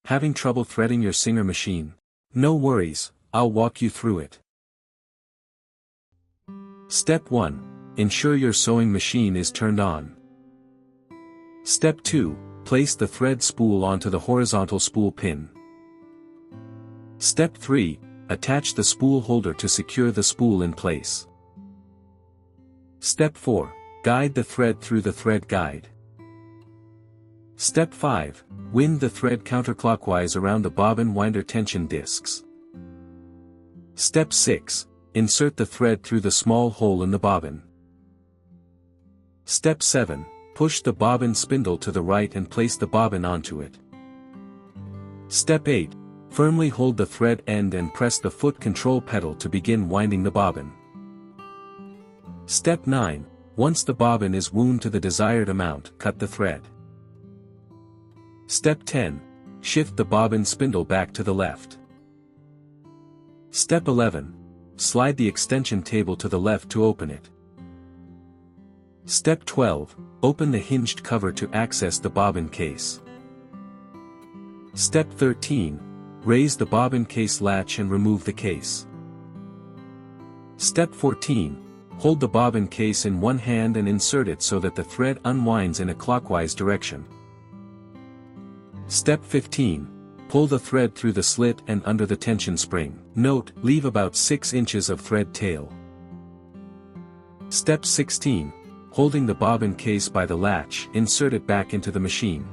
Having trouble threading your Singer machine? No worries, I'll walk you through it. Step 1. Ensure your sewing machine is turned on. Step 2. Place the thread spool onto the horizontal spool pin. Step 3. Attach the spool holder to secure the spool in place. Step 4. Guide the thread through the thread guide. Step 5. Wind the thread counterclockwise around the bobbin winder tension discs. Step 6. Insert the thread through the small hole in the bobbin. Step 7. Push the bobbin spindle to the right and place the bobbin onto it. Step 8. Firmly hold the thread end and press the foot control pedal to begin winding the bobbin. Step 9. Once the bobbin is wound to the desired amount, cut the thread. Step 10. Shift the bobbin spindle back to the left. Step 11. Slide the extension table to the left to open it. Step 12. Open the hinged cover to access the bobbin case. Step 13. Raise the bobbin case latch and remove the case. Step 14. Hold the bobbin case in one hand and insert it so that the thread unwinds in a clockwise direction. Step 15. Pull the thread through the slit and under the tension spring. Note, leave about 6 inches of thread tail. Step 16. Holding the bobbin case by the latch, insert it back into the machine.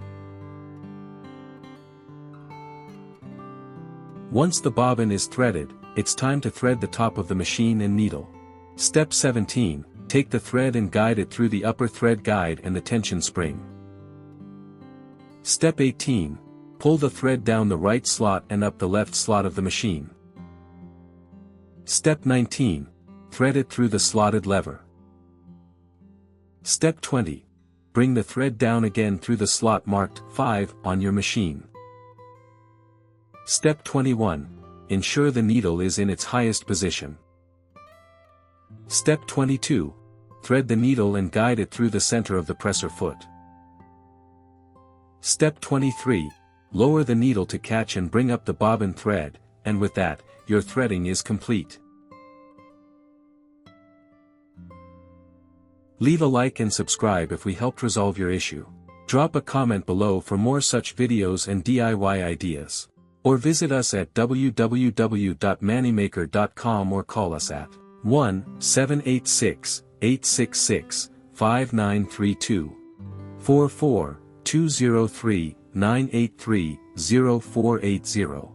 Once the bobbin is threaded, it's time to thread the top of the machine and needle. Step 17. Take the thread and guide it through the upper thread guide and the tension spring. Step 18. Pull the thread down the right slot and up the left slot of the machine. Step 19. Thread it through the slotted lever. Step 20. Bring the thread down again through the slot marked 5 on your machine. Step 21. Ensure the needle is in its highest position. Step 22. Thread the needle and guide it through the center of the presser foot. Step 23. Lower the needle to catch and bring up the bobbin thread, and with that, your threading is complete. Leave a like and subscribe if we helped resolve your issue. Drop a comment below for more such videos and DIY ideas. Or visit us at www.mannymaker.com or call us at 1-786-866-5932. 44-203-983-0480.